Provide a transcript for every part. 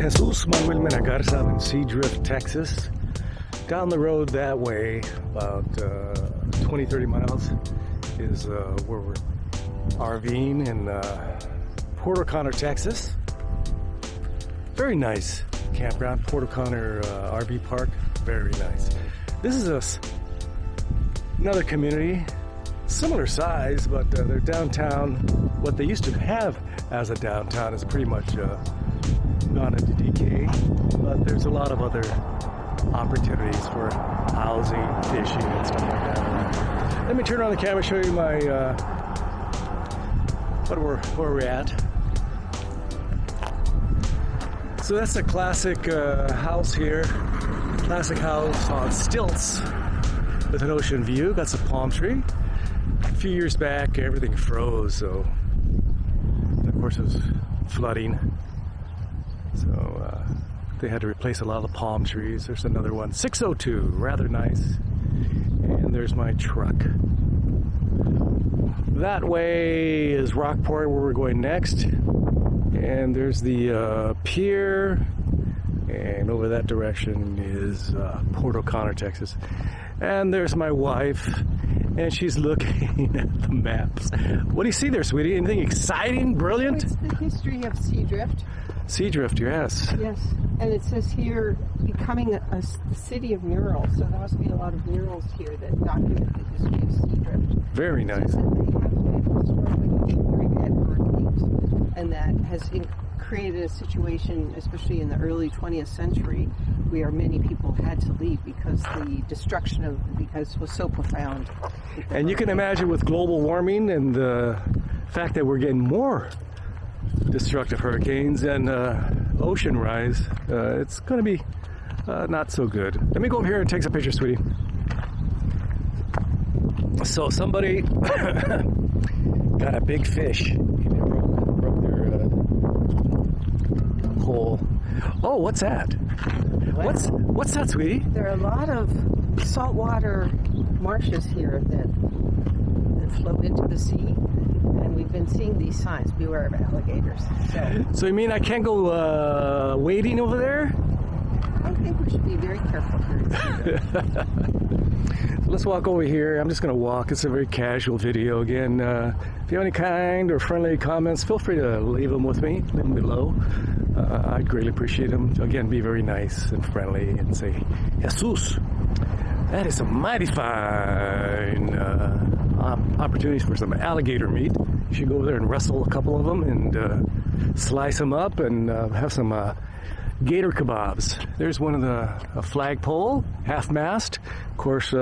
Jesus Manuel Menagarza in Seadrift, Texas. Down the road that way, about 20, 30 miles, is where we're RVing in Port O'Connor, Texas. Very nice campground, Port O'Connor RV Park. Very nice. This is another community, similar size, but their downtown, what they used to have as a downtown, is pretty much gone into decay. But there's a lot of other opportunities for housing, fishing, and stuff like that. Let me turn on the camera, show you my where we're at. So that's a classic house here. Classic house on stilts with an ocean view. Got some palm tree. A few years back, everything froze, so of course it was flooding. So they had to replace a lot of the palm trees. There's another one, 602, rather nice. And there's my truck. That way is Rockport, where we're going next. And there's the pier. And over that direction is Port O'Connor, Texas. And there's my wife. And she's looking at the maps. What do you see there, sweetie? Anything exciting, brilliant? It's the history of Seadrift. Seadrift, yes. Yes, and it says here, becoming a city of murals. So there must be a lot of murals here that document the history of Seadrift. Very nice. So they have been historically very bad hurricanes, and that has created a situation, especially in the early 20th century, where many people had to leave because the destruction because it was so profound. And you can imagine with global warming and the fact that we're getting more destructive hurricanes and ocean rise, it's going to be not so good. Let me go over here and take some pictures, sweetie. So somebody got a big fish. Broke their hole. Oh, what's that? What's that, sweetie? There are a lot of saltwater marshes here that flow into the sea, and we've been seeing these signs: beware of alligators. So you mean I can't go wading over there? I think we should be very careful here. So let's walk over here. I'm just going to walk. It's a very casual video. Again, if you have any kind or friendly comments, feel free to leave them with me. Leave them below. I'd greatly appreciate them. Again, be very nice and friendly and say, Jesus, that is a mighty fine opportunities for some alligator meat. You should go over there and wrestle a couple of them and slice them up and have some gator kebabs. There's one of the flagpole, half-mast. Of course,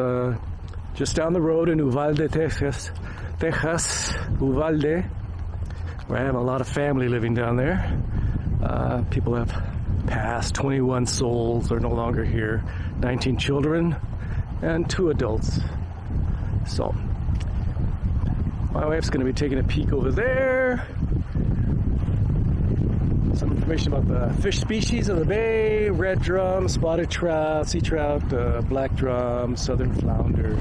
just down the road in Uvalde, Texas, Uvalde, where I have a lot of family living down there. People have passed. 21 souls are no longer here. 19 children and 2 adults. So, my wife's going to be taking a peek over there. Some information about the fish species of the bay: red drum, spotted trout, sea trout, black drum, southern flounder.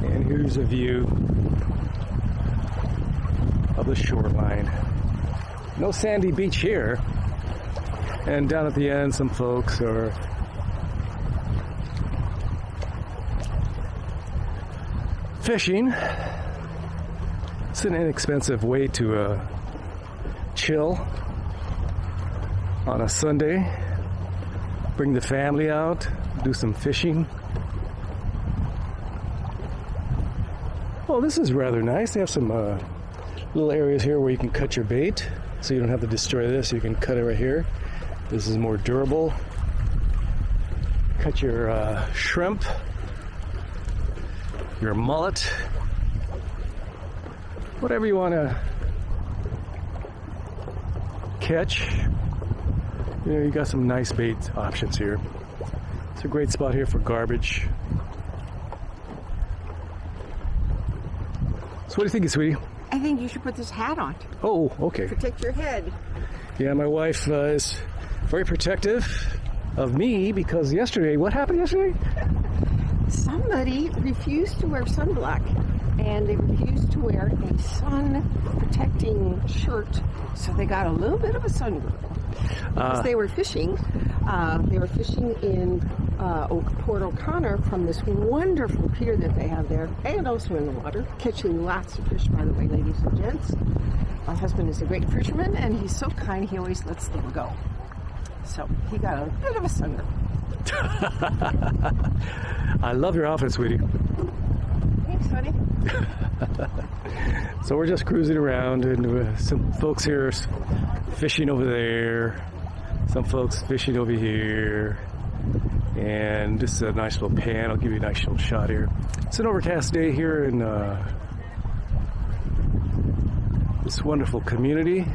And here's a view of the shoreline. No sandy beach here. And down at the end, some folks are fishing. It's an inexpensive way to chill on a Sunday. Bring the family out, do some fishing. Oh, this is rather nice. They have some little areas here where you can cut your bait, so you don't have to destroy this. You can cut it right here. This is more durable. Cut your shrimp, your mullet, whatever you want to catch. You know, you got some nice bait options here. It's a great spot here for garbage. So what do you think, sweetie? I think you should put this hat on. Oh, okay. Protect your head. Yeah, my wife is very protective of me because yesterday, what happened yesterday? Somebody refused to wear sunblock, and they refused to wear a sun protecting shirt, so they got a little bit of a sunburn. Because they were fishing. They were fishing in Port O'Connor from this wonderful pier that they have there, and also in the water, catching lots of fish, by the way, ladies and gents. My husband is a great fisherman, and he's so kind, he always lets them go. So he got a bit of a sunburn. I love your outfit, sweetie. Thanks, honey. So we're just cruising around, and some folks here fishing over there, some folks fishing over here, and this is a nice little pan. I'll give you a nice little shot here. It's an overcast day here in this wonderful community.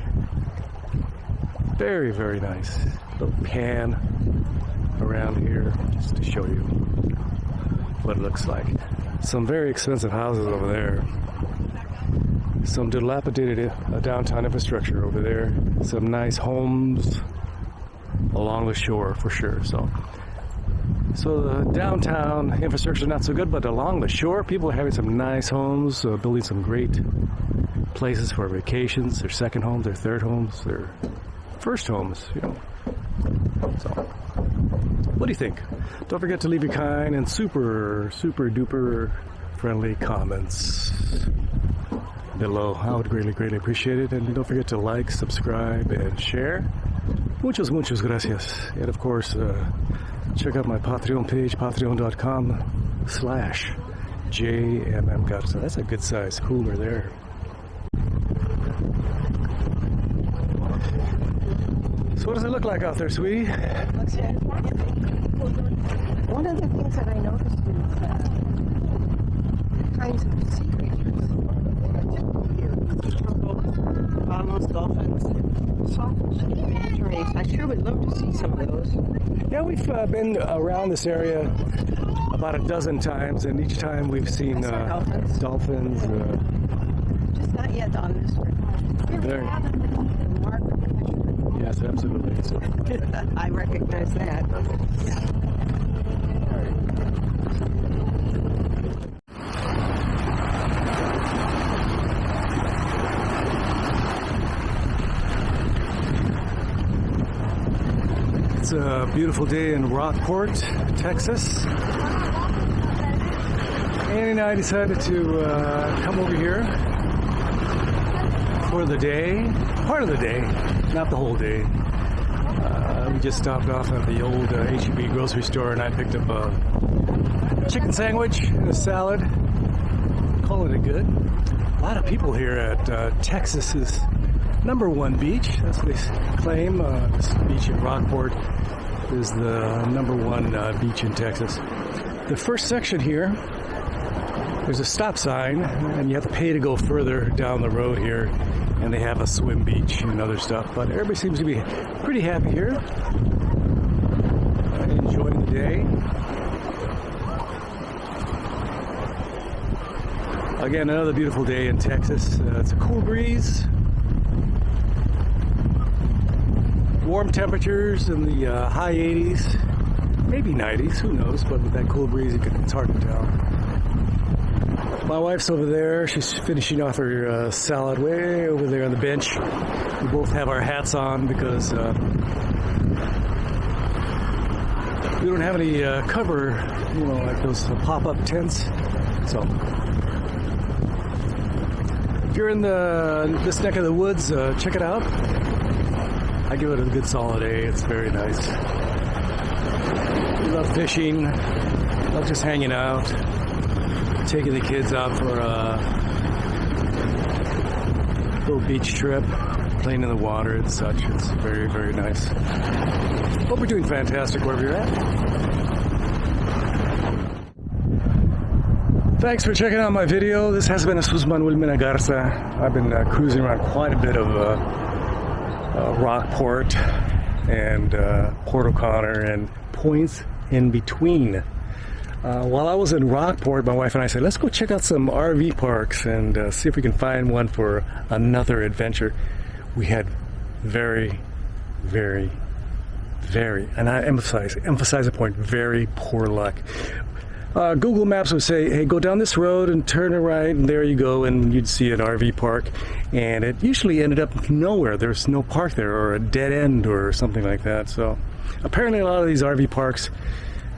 Very, very nice. Little pan around here just to show you what it looks like. Some very expensive houses over there. Some dilapidated downtown infrastructure over there. Some nice homes along the shore for sure. So the downtown infrastructure is not so good, but along the shore, people are having some nice homes, building some great places for vacations, their second homes, their third homes, their first homes, you know. So, what do you think? Don't forget to leave your kind and super duper friendly comments below. I would greatly appreciate it. And don't forget to like, subscribe, and share. Muchas gracias. And of course, check out my Patreon page, patreon.com/JMM Garza. That's a good size cooler there. So what does it look like out there, sweetie? One of the things that I noticed is kinds of sea creatures. Bottlenose dolphins, sawfish, manta rays. I sure would love to see some of those. Yeah, we've been around this area about a dozen times, and each time we've seen dolphins. Just not yet on this one. There. Yes, absolutely. So. I recognize that. It's a beautiful day in Rockport, Texas. Annie and I decided to come over here for the day, part of the day, not the whole day. We just stopped off at the old H-E-B grocery store, and I picked up a chicken sandwich and a salad. Calling it good. A lot of people here at Texas's #1 beach. That's what they claim. This beach in Rockport is the #1 beach in Texas. The first section here, there's a stop sign, and you have to pay to go further down the road here. And they have a swim beach and other stuff. But everybody seems to be pretty happy here. Enjoying the day. Again, another beautiful day in Texas. It's a cool breeze. Warm temperatures in the high 80s, maybe 90s, who knows, but with that cool breeze, it's hard to tell. My wife's over there. She's finishing off her salad way over there on the bench. We both have our hats on because we don't have any cover, you know, like those pop-up tents. So if you're in this neck of the woods, check it out. I give it a good solid A. It's very nice. We love fishing. Love just hanging out. Taking the kids out for a little beach trip. Playing in the water and such. It's very, very nice. Hope you're doing fantastic wherever you're at. Thanks for checking out my video. This has been Jesus Manuel Mena Garza. I've been cruising around quite a bit of Rockport and Port O'Connor and points in between. While I was in Rockport, my wife and I said, let's go check out some RV parks and see if we can find one for another adventure. We had very, and I emphasize the point, very poor luck. Google Maps would say, hey, go down this road and turn right, and there you go, and you'd see an RV park. And it usually ended up nowhere. There's no park there, or a dead end, or something like that. So apparently a lot of these RV parks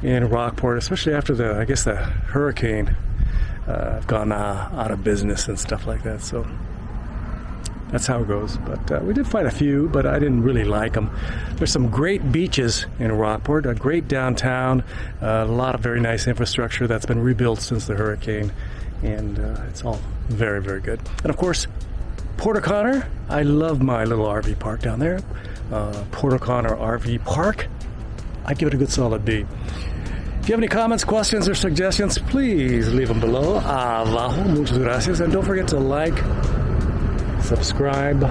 in Rockport, especially after the hurricane, have gone out of business and stuff like that. So that's how it goes. But we did find a few, but I didn't really like them. There's some great beaches in Rockport, a great downtown, a lot of very nice infrastructure that's been rebuilt since the hurricane, and it's all very, very good. And of course, Port O'Connor. I love my little RV park down there. Port O'Connor RV Park. I give it a good solid B. If you have any comments, questions, or suggestions, please leave them below. Abajo. Muchas gracias. And don't forget to like, subscribe,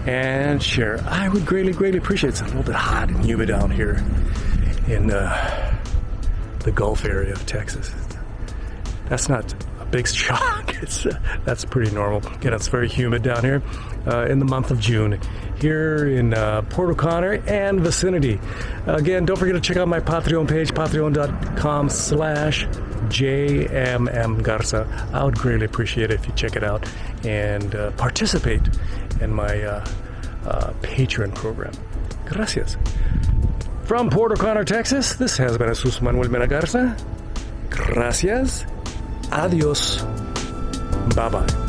and share. I would greatly, greatly appreciate it. It's a little bit hot and humid down here in the Gulf area of Texas. That's not a big shock. That's pretty normal. Again, it's very humid down here in the month of June here in Port O'Connor and vicinity. Again, don't forget to check out my Patreon page, patreon.com/JMM Garza. I would greatly appreciate it if you check it out and participate in my Patreon program. Gracias. From Port O'Connor, Texas, this has been Jesus Manuel Mena Garza. Gracias. Adios. Bye-bye.